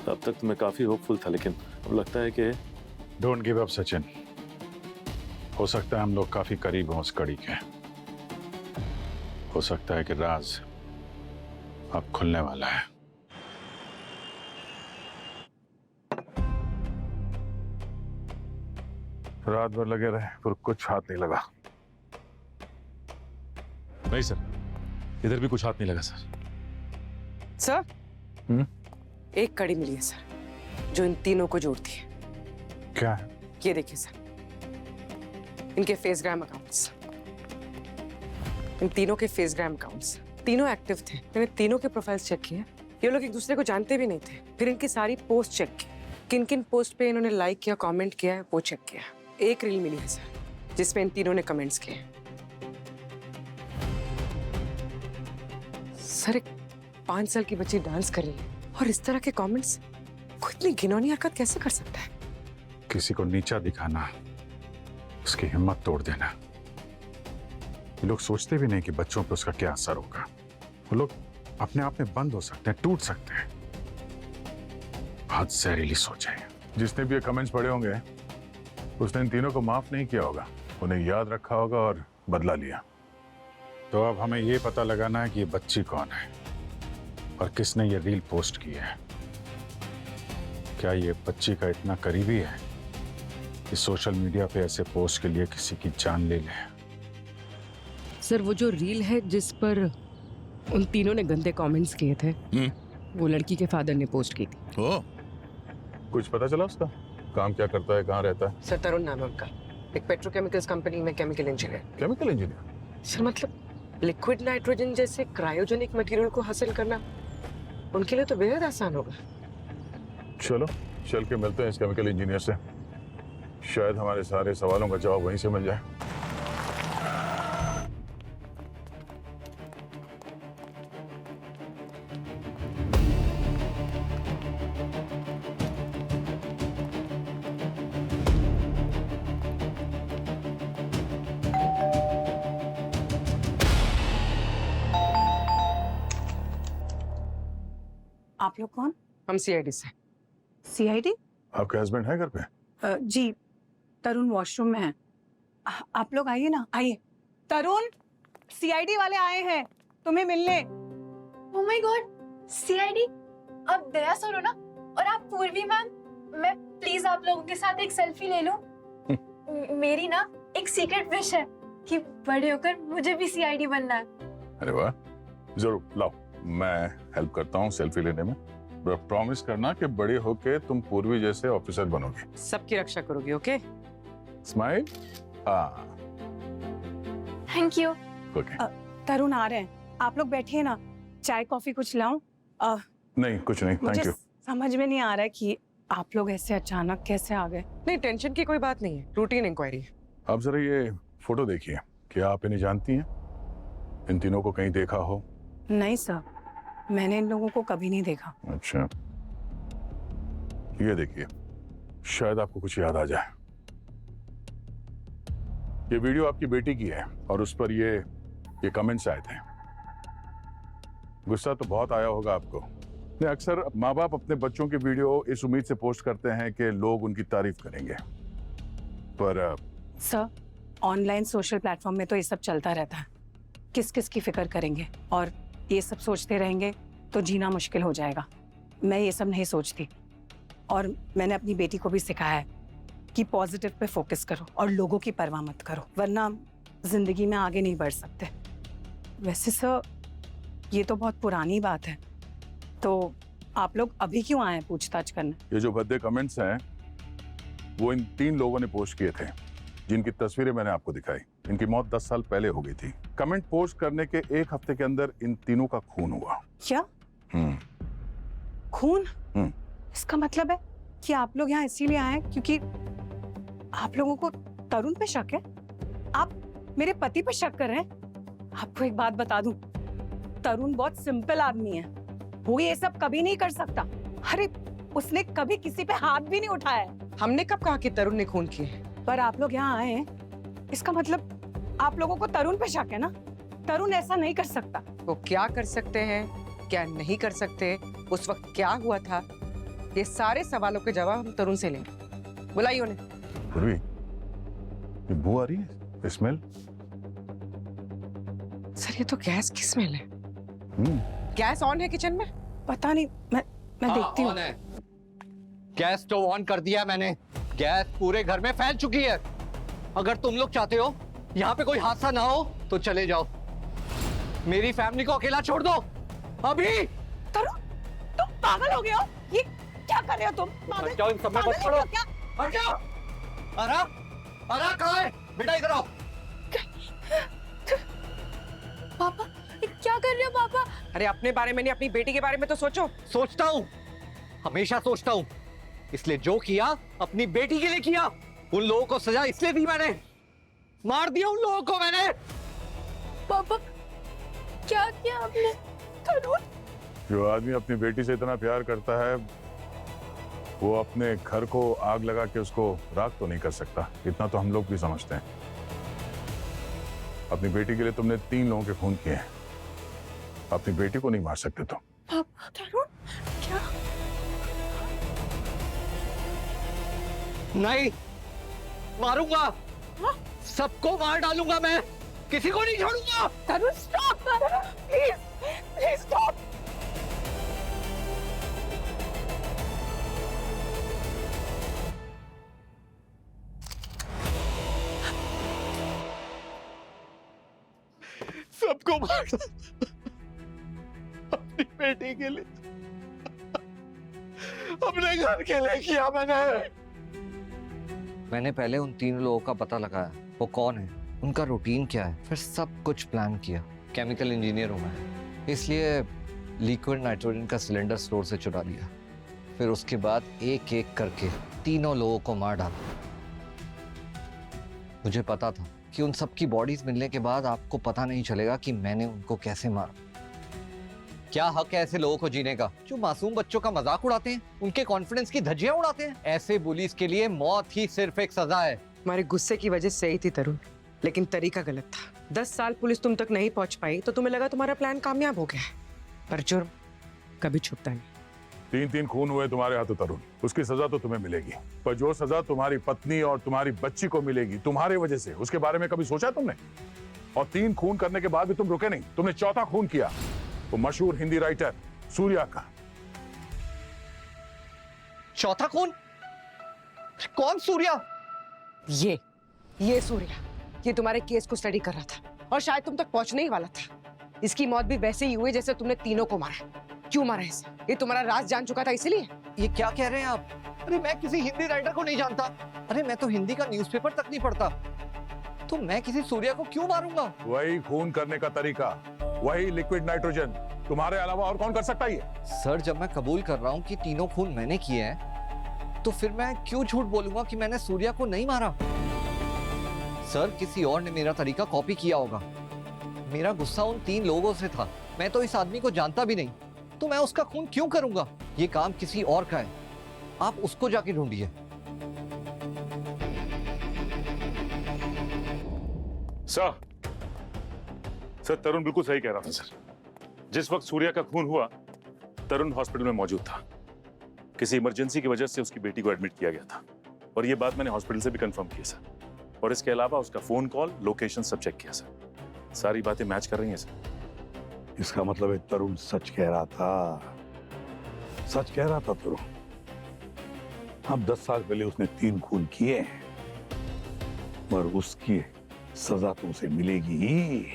अब तक तो मैं काफी होपफुल था, लेकिन अब लगता है कि डोंट गिव अप सचिन। हो सकता है हम लोग काफी करीब हों उस कड़ी के। हो सकता है कि राज अब खुलने वाला है। रात भर लगे रहे पर कुछ हाथ नहीं लगा। नहीं सर, इधर भी कुछ हाथ नहीं लगा सर। सर, एक कड़ी मिली है सर, जो इन तीनों को जोड़ती है। क्या है? ये देखिए सर, इनके फेसग्राम अकाउंट्स, इन तीनों के फेसग्राम अकाउंट्स, तीनों एक्टिव थे। मैंने तीनों के प्रोफाइल्स चेक किए। ये लोग एक दूसरे को जानते भी नहीं थे। फिर इनकी सारी पोस्ट चेक की, किन किन पोस्ट पे इन्होंने लाइक किया, कमेंट किया है, वो चेक किया। एक रील मिली है सर, जिसमें इन तीनों ने कमेंट्स किए। सर, एक 5 साल की बच्ची डांस कर रही है और इस तरह के कमेंट्स, कोई इतनी घिनौनी हरकत कैसे कर सकता है? किसी को नीचा दिखाना, उसकी हिम्मत तोड़ देना। ये लोग सोचते भी नहीं कि बच्चों पर उसका क्या असर होगा। वो लोग अपने आप में बंद हो सकते हैं, टूट सकते हैं। बहुत जहरीली सोच है। जिसने भी ये कमेंट्स पढ़े होंगे उसने इन तीनों को माफ नहीं किया होगा, उन्हें याद रखा होगा और बदला लिया। तो अब हमें ये पता लगाना है कि ये बच्ची कौन है और किसने ये रील पोस्ट की है। क्या ये बच्ची का इतना करीबी है कि सोशल मीडिया पे ऐसे पोस्ट के लिए किसी की जान ले ले? सर, वो जो रील है जिस पर उन तीनों ने गंदे कमेंट्स किए थे, वो लड़की के फादर ने पोस्ट की थी। ओ, कुछ पता चला उसका? काम क्या करता है, कहाँ रहता है? सर, तरुण नाम है उनका, एक पेट्रोकेमिकल्स कंपनी में chemical engineer. Chemical engineer? Sir, मतलब लिक्विड नाइट्रोजन जैसे क्रायोजेनिक मटेरियल को हासिल करना उनके लिए तो बेहद आसान होगा। चलो चल के मिलते हैं इस केमिकल इंजीनियर से, शायद हमारे सारे सवालों का जवाब वहीं से मिल जाए। आप लोग कौन? हम सीआईडी से। सीआईडी? आपके हस्बैंड है घर पे? जी, तरुण वॉशरूम में है। आप लोग आइए ना, आइए। तरुण, सीआईडी वाले आए हैं तुम्हें मिलने। Oh my God, CID? आप दया सर हो ना? और आप पूर्वी मैम, मैं प्लीज आप लोगों के साथ एक सेल्फी ले लूं। मेरी ना एक सीक्रेट विश है कि बड़े होकर मुझे भी सीआईडी बनना है। अरे वाह, जरूर लाओ, मैं हेल्प करता हूँ सेल्फी लेने में। प्रॉमिस करना कि बड़े होके तुम पूर्वी जैसे ऑफिसर बनोगे। सबकी रक्षा करोगे, ओके? स्माइल। हाँ थैंक यू। ओके। तरुण आ रहे हैं, आप लोग बैठिए ना, चाय कॉफी कुछ लाऊं? नहीं कुछ नहीं, थैंक यू। समझ में नहीं आ रहा है कि आप लोग ऐसे अचानक कैसे आ गए। नहीं, टेंशन की कोई बात नहीं है, रूटीन इंक्वायरी। आप जरा ये फोटो देखिए, क्या आप इन्हें जानती हैं? इन तीनों को कहीं देखा हो? नहीं सर, मैंने इन लोगों को कभी नहीं देखा। अच्छा, ये देखिए, शायद आपको कुछ याद आ जाए। ये वीडियो आपकी बेटी की है और उस पर ये कमेंट्स आए थे। गुस्सा तो बहुत आया होगा आपको। अक्सर माँ बाप अपने बच्चों की वीडियो इस उम्मीद से पोस्ट करते हैं कि लोग उनकी तारीफ करेंगे, पर सर ऑनलाइन सोशल प्लेटफॉर्म में तो ये सब चलता रहता है। किस किस की फिक्र करेंगे और ये सब सोचते रहेंगे तो जीना मुश्किल हो जाएगा। मैं ये सब नहीं सोचती और मैंने अपनी बेटी को भी सिखाया है कि पॉजिटिव पे फोकस करो और लोगों की परवाह मत करो, वरना जिंदगी में आगे नहीं बढ़ सकते। वैसे सर ये तो बहुत पुरानी बात है, तो आप लोग अभी क्यों आए हैं पूछताछ करने? ये जो भद्दे कमेंट्स हैं वो इन 3 लोगों ने पोस्ट किए थे, जिनकी तस्वीरें मैंने आपको दिखाई। इनकी मौत 10 साल पहले हो गई थी। कमेंट पोस्ट करने के 1 हफ्ते के अंदर इन तीनों का खून हुआ। क्या खून? इसका मतलब है कि आप लोग यहाँ इसीलिए आए हैं क्योंकि आप लोगों को तरुण पे शक है? आप मेरे पति पे शक कर रहे हैं? आपको एक बात बता दूं, तरुण बहुत सिंपल आदमी है, वो ये सब कभी नहीं कर सकता। अरे उसने कभी किसी पे हाथ भी नहीं उठाया। हमने कब कहा कि तरुण ने खून किए? पर आप लोग यहाँ आए हैं, इसका मतलब आप लोगों को तरुण पे शक है ना? तरुण ऐसा नहीं कर सकता। वो क्या कर सकते हैं, क्या नहीं कर सकते, उस वक्त क्या हुआ था, ये सारे सवालों के जवाब हम तरुण से लेंगे। बुलाइए उन्हें। पूर्वी, ये बू आ रही है, स्मेल। सर ये तो गैस की स्मेल है। गैस ऑन है किचन में? पता नहीं, मैं देखती हूँ। गैस तो ऑन कर दिया मैंने। गैस पूरे घर में फैल चुकी है। अगर तुम लोग चाहते हो यहाँ पे कोई हादसा ना हो तो चले जाओ, मेरी फैमिली को अकेला छोड़ दो अभी। तरुण तुम पागल हो गए हो? ये क्या कर रहे हो तुम? पागल जाओ, इन सब में मत पागल पड़ो। हो क्या? हट जाओ। अरा कहाँ है बेटा? इधर आओ। पापा क्या कर रहे हो पापा? अरे अपने बारे में नहीं, अपनी बेटी के बारे में तो सोचो। सोचता हूँ, हमेशा सोचता हूँ, इसलिए जो किया अपनी बेटी के लिए किया। उन लोगों को सजा इसलिए दी मैंने, मार दिया उन लोगों को मैंने। पापा क्या किया आपने? तरुण जो आदमी अपनी बेटी से इतना प्यार करता है वो अपने घर को आग लगा के उसको राख तो नहीं कर सकता। इतना तो हम लोग भी समझते हैं। अपनी बेटी के लिए तुमने 3 लोगों के खून किए हैं, अपनी बेटी को नहीं मार सकते तुम। पापा तरुण क्या? नहीं मारूंगा, सबको मार डालूंगा मैं, किसी को नहीं छोड़ूंगा। तरुण स्टॉप, प्लीज प्लीज स्टॉप। सबको मार अपनी बेटी के लिए, अपने घर के लिए किया मैंने पहले उन 3 लोगों का पता लगाया, वो कौन है, उनका रूटीन क्या है, फिर सब कुछ प्लान किया। केमिकल इंजीनियर हूं मैं, इसलिए लिक्विड नाइट्रोजन का सिलेंडर स्टोर से चुरा लिया। फिर उसके बाद एक एक करके 3 लोगों को मार डाला। मुझे पता था कि उन सबकी बॉडीज मिलने के बाद आपको पता नहीं चलेगा कि मैंने उनको कैसे मारा। क्या हक है ऐसे लोगों को जीने का जो मासूम बच्चों का मजाक उड़ाते हैं, उनके कॉन्फिडेंस की धज्जियां उड़ाते हैं? ऐसे बुलीज के लिए मौत ही सिर्फ एक सजा है। हमारे गुस्से की वजह से ही थी तरुण, लेकिन तरीका गलत था। 10 साल पुलिस तुम तक नहीं पहुंच पाई तो तुम्हें लगा तुम्हारा प्लान कामयाब हो गया है, पर जुर्म कभी छुपता नहीं। 3 खून हुए तुम्हारे हाथों तरुण, उसकी सजा तो तुम्हें मिलेगी, पर जो सजा तुम्हारी पत्नी और तुम्हारी बच्ची को मिलेगी तुम्हारे वजह से, उसके बारे में कभी सोचा तुमने? और 3 खून करने के बाद भी तुम रुके नहीं, तुमने 4था खून किया, वो मशहूर हिंदी राइटर सूर्या का। 4था खून? कौन सूर्या? ये सूर्या, ये तुम्हारे केस को स्टडी कर रहा था और शायद तुम तक पहुंचने ही वाला था। इसकी मौत भी वैसे ही हुई जैसे तुमने तीनों को मारा। क्यों मारा इसे? ये तुम्हारा राज जान चुका था इसीलिए? ये क्या कह रहे हैं आप? अरे मैं किसी हिंदी राइटर को नहीं जानता। अरे मैं तो हिंदी का न्यूज़पेपर तक नहीं पढ़ता। तो मैं किसी सूर्या को क्यों मारूंगा? वही खून करने का तरीका, वही लिक्विड नाइट्रोजन, तुम्हारे अलावा और कौन कर सकता है ये? सर, जब मैं कबूल कर रहा हूँ कि तीनों खून मैंने किए हैं, तो फिर मैं क्यों झूठ बोलूंगा कि मैंने सूर्या को नहीं मारा? सर, किसी और ने मेरा तरीका कॉपी किया होगा। मेरा गुस्सा उन 3 लोगों से था। मैं तो इस आदमी को जानता भी नहीं, तो मैं उसका खून क्यों करूंगा? ये काम किसी और का है, आप उसको जाके ढूंढिए। सर, तरुण बिल्कुल सही कह रहा था सर। जिस वक्त सूर्या का खून हुआ, तरुण हॉस्पिटल में मौजूद था। किसी इमरजेंसी की वजह से उसकी बेटी को एडमिट किया गया था, और ये बात मैंने हॉस्पिटल से भी कंफर्म किया सर। और इसके अलावा उसका फोन कॉल, लोकेशन सब चेक किया सर। सारी बातें मैच कर रही हैं सर। इसका मतलब है तरुण सच कह रहा था, सच कह रहा था तरुण। अब 10 साल पहले उसने 3 खून किए हैं, पर उसकी सजा तो उसे मिलेगी ही।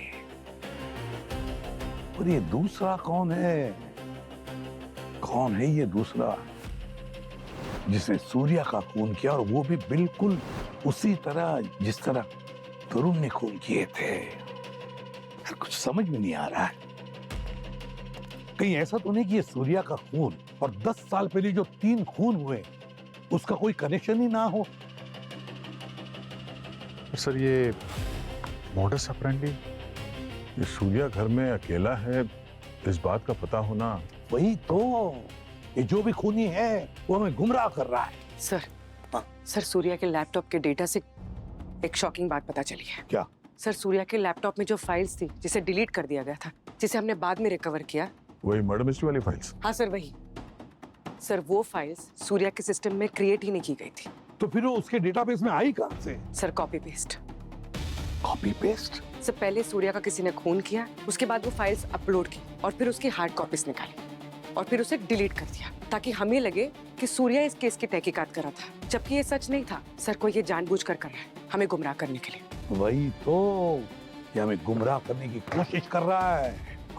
और ये दूसरा कौन है? कौन है ये दूसरा जिसने सूर्या का खून किया, और वो भी बिल्कुल उसी तरह जिस तरह तरुण ने खून किए थे? यार कुछ समझ में नहीं आ रहा है। कहीं ऐसा तो नहीं कि ये सूर्या का खून और 10 साल पहले जो 3 खून हुए उसका कोई कनेक्शन ही ना हो? सर, ये मोडस ऑपरेंडी, ये सूर्या घर में अकेला है, इस बात का पता होना। वही तो, ये जो भी खूनी है वो हमें गुमराह कर रहा है। सर, सूर्या के लैपटॉप के डेटा से एक शॉकिंग बात पता चली है। क्या? सर, सूर्या के लैपटॉप में जो फाइल्स थी जिसे डिलीट कर दिया गया था, जिसे हमने बाद में रिकवर किया, वही मर्डर मिस्ट्री वाली फाइल्स? हाँ सर, वही। सर, वो फाइल्स सूर्या के सिस्टम में क्रिएट ही नहीं की गई थी। तो फिर वो उसके डेटाबेस में आई कहां से? Sir, copy paste. Copy paste? Sir, पहले सूर्या का किसी ने खून किया, उसके बाद वो फाइल्स अपलोड की और फिर उसकी हार्ड कॉपीज निकाली और फिर उसे डिलीट कर दिया, ताकि हमें लगे कि सूर्या इस केस की तहकीकात कर रहा था, जबकि ये सच नहीं था। सर, कोई ये जानबूझकर कर रहा है, हमें गुमराह करने के लिए। वही तो, ये हमें गुमराह करने की कोशिश कर रहा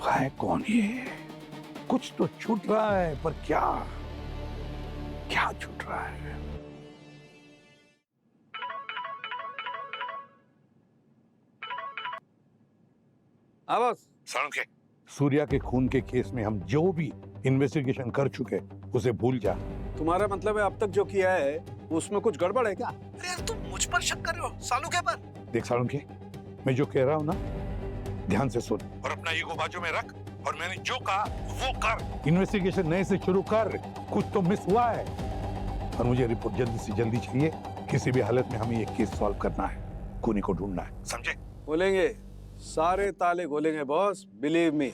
है कौन ये? कुछ तो छूट रहा है, पर क्या क्या छूट रहा है? सालुंखे, सूर्या के खून के केस में हम जो भी इन्वेस्टिगेशन कर चुके उसे भूल जा। तुम्हारा मतलब है अब तक जो किया है उसमें कुछ गड़बड़ है क्या? अरे यार, तुम मुझ पर शक कर रहे हो, सालुंखे पर। देख सालुंखे, मैं जो कह रहा हूँ ना, ध्यान से सुन और अपना ईगो बाजू में रख, और मैंने जो कहा वो कर। इन्वेस्टिगेशन नए से शुरू कर, कुछ तो मिस हुआ है, और मुझे रिपोर्ट जल्दी से जल्दी चाहिए। किसी भी हालत में हमें ये केस सॉल्व करना है, खूनी को ढूंढना है, समझे? बोलेंगे, सारे ताले खोलेंगे बॉस, बिलीव मी।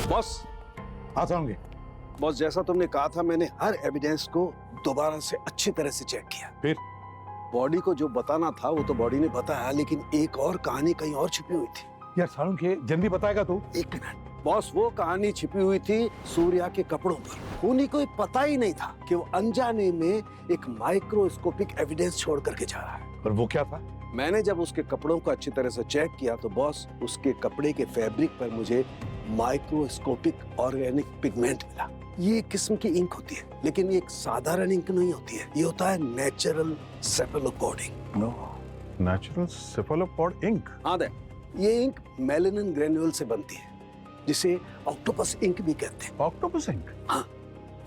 बॉस, हाँ समझे। बॉस, जैसा तुमने कहा था, मैंने हर एविडेंस को दोबारा से अच्छी तरह से चेक किया। फिर? बॉडी को जो बताना था वो तो बॉडी ने बताया, लेकिन एक और कहानी कहीं और छिपी हुई थी। यार सालुंखे, जल्दी बताएगा तू? 1 मिनट बॉस, वो कहानी छिपी हुई थी सूर्या के कपड़ों पर। खूनी को पता ही नहीं था कि वो अनजाने में एक माइक्रोस्कोपिक एविडेंस छोड़ करके जा रहा है। और वो क्या था? मैंने जब उसके कपड़ों को अच्छी तरह से चेक किया तो बॉस, उसके कपड़े के फैब्रिक पर मुझे माइक्रोस्कोपिक ऑर्गेनिक पिगमेंट मिला। ये किस्म की इंक होती है, लेकिन ये एक साधारण इंक नहीं होती है, ये होता है natural cephalopod ink. No, natural cephalopod ink? हाँ दे, ये इंक मेलानिन ग्रेन्यूल से बनती है, जिसे ऑक्टोपस इंक भी कहते हैं। Octopus ink? हाँ,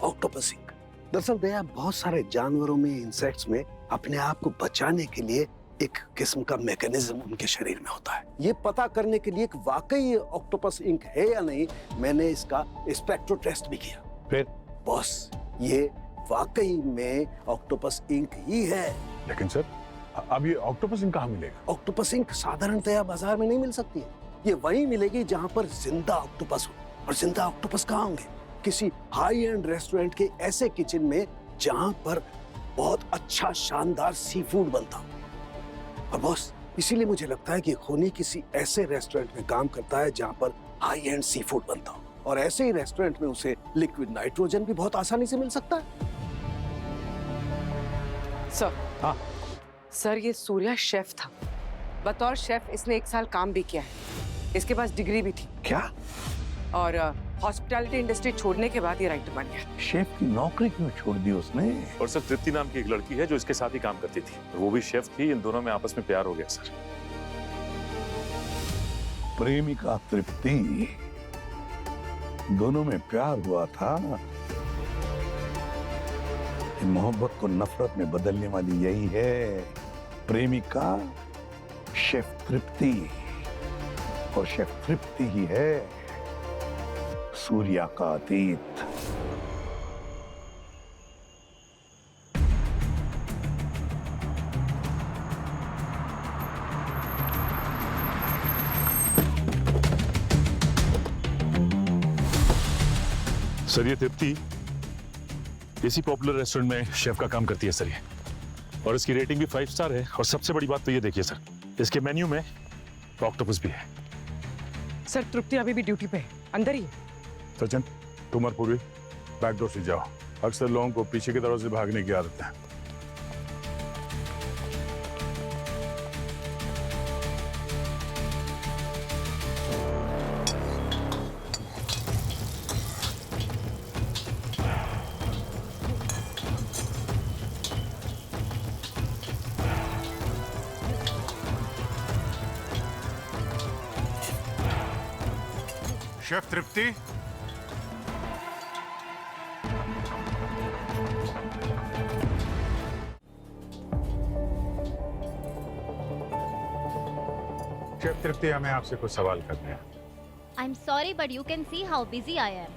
ऑक्टोपस इंक। दरअसल दया, बहुत सारे जानवरों में, इंसेक्ट्स में अपने आप को बचाने के लिए एक किस्म का मैकेनिज्म उनके शरीर में होता है। ये पता करने के लिए कि वाकई ये ऑक्टोपस इंक है या नहीं, मैंने इसका स्पेक्ट्रो टेस्ट भी किया। फिर? बॉस, ये वाकई में ऑक्टोपस इंक ही है। लेकिन सर, अब ये ऑक्टोपस इंक कहाँ मिलेगा? ऑक्टोपस इंक साधारणतया बाजार में नहीं मिल सकती है। ये वहीं मिलेगी जहां पर जिंदा ऑक्टोपस हो। और जिंदा ऑक्टोपस कहाँ होंगे? किसी हाई एंड रेस्टोरेंट के ऐसे किचन में जहां पर बहुत अच्छा शानदार सी फूड बनता हो। और बॉस, इसीलिए मुझे लगता है कि खूनी किसी ऐसे रेस्टोरेंट में काम करता है जहां पर हाई एंड सी फूड बनता हो। और ऐसे ही रेस्टोरेंट में उसे लिक्विड नाइट्रोजन भी बहुत आसानी से मिल सकता है। सर, हाँ। सर ये सूर्या शेफ था। बतौर शेफ इसने 1 साल काम भी किया है। इसके पास डिग्री भी थी। क्या? और हॉस्पिटैलिटी इंडस्ट्री छोड़ने के बाद ये राइटर बन गया। शेफ की नौकरी क्यों छोड़ दी उसने? और सर तृप्ति नाम की एक लड़की है जो इसके साथ ही काम करती थी, वो भी शेफ थी। इन दोनों में आपस में प्यार हो गया सर। प्रेमिका तृप्ति, दोनों में प्यार हुआ था। मोहब्बत को नफरत में बदलने वाली यही है, प्रेमिका शेफ तृप्ति। और शेफ तृप्ति ही है सूर्या का अतीत। सर ये तृप्ति इसी पॉपुलर रेस्टोरेंट में शेफ का काम करती है सर ये। और इसकी रेटिंग भी 5 स्टार है। और सबसे बड़ी बात तो ये देखिए सर, इसके मेन्यू में ऑक्टोपस भी है। सर तृप्ति अभी भी ड्यूटी पे है, अंदर ही है। सचिन, तुम और पूर्वी बैकडोर से जाओ। अक्सर लोगों को पीछे की तरफ से भागने की आदत है। शेफ तृप्ति, शेफ तृप्ति, हमें आपसे कुछ सवाल करने हैं। I am sorry but you can see how busy I am.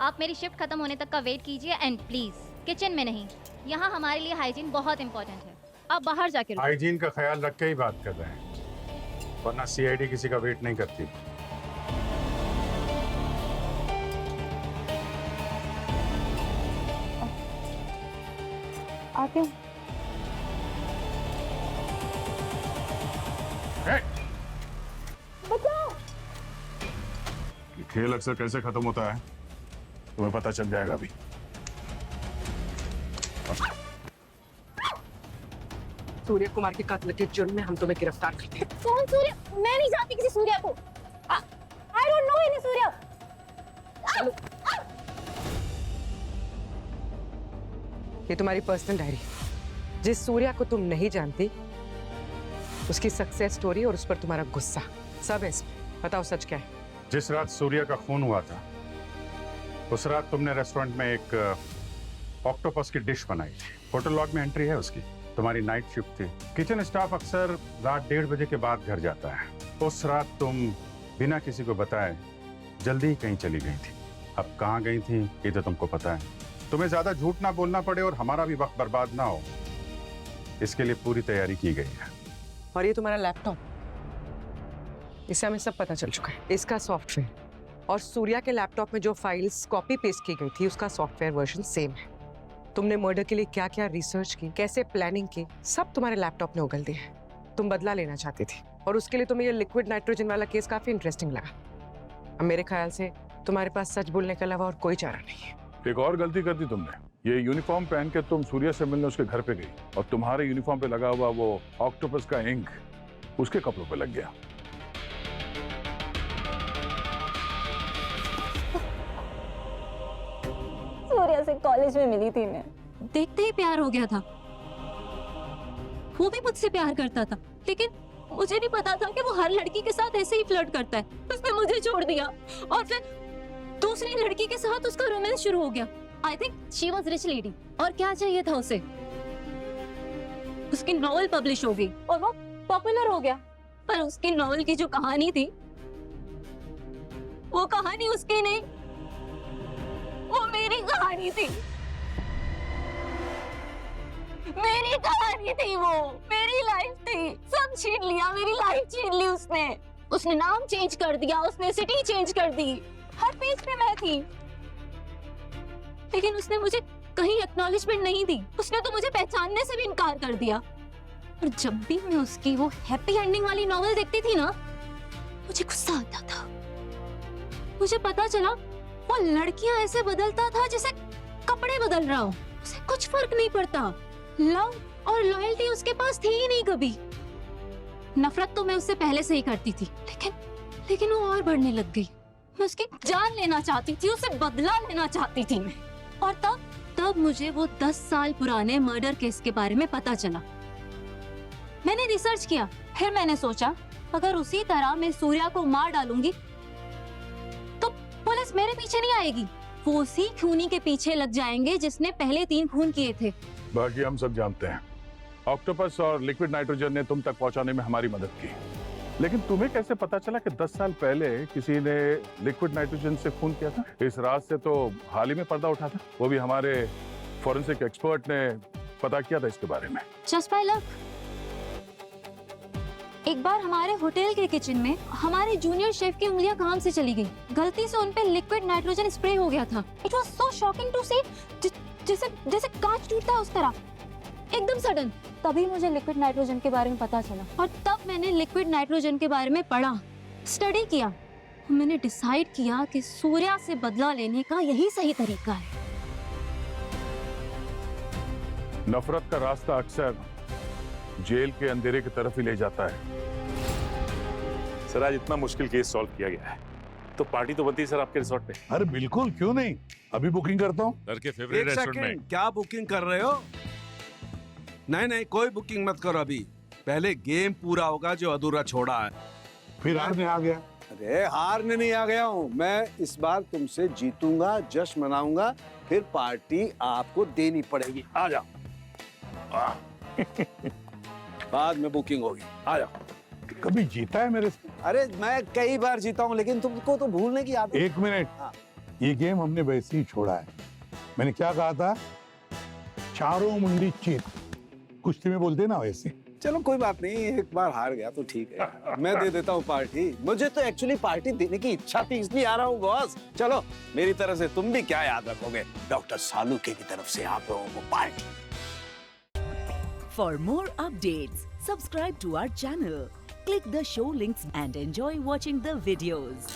आप मेरी शिफ्ट खत्म होने तक का वेट कीजिए एंड प्लीज किचन में नहीं। यहाँ हमारे लिए हाइजीन बहुत इंपॉर्टेंट है। आप बाहर जाके रुको। हाइजीन का ख्याल रख के ही बात कर रहे हैं, वरना सीआईडी किसी का वेट नहीं करती। आते हैं। ये खेल अक्सर कैसे खत्म होता है तुम्हें पता चल जाएगा अभी। सूर्य कुमार के कत्ल के जुर्म में हम तुम्हें गिरफ्तार करते हैं। कौन सूर्य? मैं नहीं जानती किसी सूर्या को। I don't know any Surya. ये तुम्हारी पर्सनल डायरी। जिस सूर्या को तुम नहीं जानती, उसकी सक्सेस स्टोरी और उस पर तुम्हारा गुस्सा सब है इसमें। बताओ सच क्या है? जिस रात सूर्य का खून हुआ था, उस रात तुमने रेस्टोरेंट में एक ऑक्टोपस की डिश बनाई थी। होटल लॉग में एंट्री है उसकी। तुम्हारी नाइट शिफ्ट थी। किचन स्टाफ अक्सर रात 1:30 बजे के बाद घर जाता है। उस रात तुम बिना किसी को बताए जल्दी ही कहीं चली गई थी। अब कहाँ गई थी ये तो तुमको पता है। तुम्हें ज्यादा झूठ ना बोलना पड़े और हमारा भी वक्त बर्बाद ना हो, इसके लिए पूरी तैयारी की गई है। और ये तुम्हारा लैपटॉप, इससे हमें सब पता चल चुका है। इसका सॉफ्टवेयर और सूर्या के लैपटॉप में जो फाइल्स कॉपी पेस्ट की गई थी, उसका सॉफ्टवेयर वर्जन सेम है। तुमने मर्डर के लिए क्या क्या रिसर्च की, कैसे प्लानिंग की, सब तुम्हारे लैपटॉप ने उगल दिया है। तुम बदला लेना चाहती थी और उसके लिए तुम्हें ये लिक्विड नाइट्रोजन वाला केस काफी इंटरेस्टिंग लगा। अब मेरे ख्याल से तुम्हारे पास सच बोलने के अलावा और कोई चारा नहीं है। एक और गलती कर दी तुमने। ये यूनिफॉर्म पहन के तुम सूर्य से मिलने उसके घर पे गई और तुम्हारे यूनिफॉर्म पे लगा हुआ वो ऑक्टोपस का इंक उसके कपड़ों पे लग गया। सूर्या से कॉलेज में मिली थी मैं। देखते ही प्यार हो गया था। वो भी मुझसे प्यार करता था, लेकिन मुझे नहीं पता था कि वो हर लड़की के साथ ऐसे ही फ्लर्ट करता है। उसने मुझे छोड़ दिया और फिर दूसरी लड़की के साथ उसका रोमांस शुरू हो गया। I think she was rich lady. और क्या चाहिए था उसे? उसकी नॉवेल पब्लिश हो गई और वो पॉपुलर हो गया। पर उसकी नॉवेल की जो कहानी थी, वो कहानी उसकी नहीं, वो मेरी कहानी थी। मेरी कहानी थी वो, मेरी लाइफ थी, सब छीन लिया, मेरी लाइफ छीन ली उसने। उसने नाम चेंज कर दिया, उसने सिटी चेंज कर दी, हर पेज पे मैं थी, लेकिन उसने मुझे कहीं एक्नॉलेजमेंट नहीं दी। उसने तो मुझे पहचानने से भी इनकार कर दिया। और जब भी मैं उसकी वो हैप्पी एंडिंग वाली नॉवेल देखती थी ना, मुझे गुस्सा आता था। मुझे पता चला वो लड़कियां ऐसे बदलता था जैसे कपड़े बदल रहा हो, उसे कुछ फर्क नहीं पड़ता। लव और लॉयल्टी उसके पास थी ही नहीं कभी। नफरत तो मैं उससे पहले से ही करती थी, लेकिन वो और बढ़ने लग गई। मैं उसकी जान लेना चाहती थी, उसे बदला लेना चाहती थी मैं। और तब मुझे वो 10 साल पुराने मर्डर केस के बारे में पता चला। मैंने रिसर्च किया, फिर मैंने सोचा अगर उसी तरह मैं सूर्या को मार डालूंगी तो पुलिस मेरे पीछे नहीं आएगी, वो उसी खूनी के पीछे लग जाएंगे जिसने पहले 3 खून किए थे। बाकी हम सब जानते हैं ऑक्टोपस और लिक्विड नाइट्रोजन ने तुम तक पहुंचाने में हमारी मदद की, लेकिन तुम्हें कैसे पता चला कि 10 साल पहले किसी ने लिक्विड नाइट्रोजन से खून किया था? इस राज से तो हाल ही में पर्दा उठा था, वो भी हमारे फॉरेंसिक एक्सपर्ट ने पता किया था इसके बारे में। जस्ट बाय लक एक बार हमारे होटल के किचन में हमारे जूनियर शेफ की उंगलियां काम से चली गई। गलती से उन पे लिक्विड नाइट्रोजन स्प्रे हो गया था। It was so shocking to see, जैसे कांच टूटता है उस तरह, एकदम सडन। तभी मुझे लिक्विड नाइट्रोजन के बारे में पता चला और तब मैंने लिक्विड नाइट्रोजन के बारे में पढ़ा, स्टडी किया। मैंने डिसाइड किया कि सूर्या से बदला लेने का यही सही तरीका है। नफरत का रास्ता अक्सर जेल के अंधेरे की तरफ ही ले जाता है। सर आज इतना मुश्किल केस सॉल्व किया गया है, तो पार्टी तो बनती है सर आपके रिसोर्ट पे। अरे बिल्कुल, क्यों नहीं, अभी बुकिंग करता हूँ। सर के फेवरेट रेस्टोरेंट में। क्या बुकिंग कर रहे हो? नहीं, कोई बुकिंग मत करो अभी, पहले गेम पूरा होगा जो अधूरा छोड़ा है। फिर हारने आ गया। अरे हारने नहीं आ गया हूँ मैं, इस बार तुमसे जीतूंगा, जश्न मनाऊंगा, फिर पार्टी आपको देनी पड़ेगी। आ जाओ। बाद में बुकिंग होगी, आ जाओ। कभी जीता है मेरे से? अरे मैं कई बार जीता हूँ, लेकिन तुमको तो भूलने की आदत। 1 मिनट, ये गेम हमने वैसे ही छोड़ा है। मैंने क्या कहा था? चारों मुंडी चीत, कुश्ती में बोलते ना वैसे। चलो कोई बात नहीं, एक बार हार गया तो ठीक है, मैं दे देता हूँ पार्टी। मुझे तो एक्चुअली पार्टी देने की इच्छा थी, इसलिए आ रहा हूँ बॉस। चलो मेरी तरफ से तुम भी क्या याद रखोगे, डॉक्टर सालुके की तरफ से आप लोगों को party. For more updates, subscribe to our channel, click the show links and enjoy watching the videos.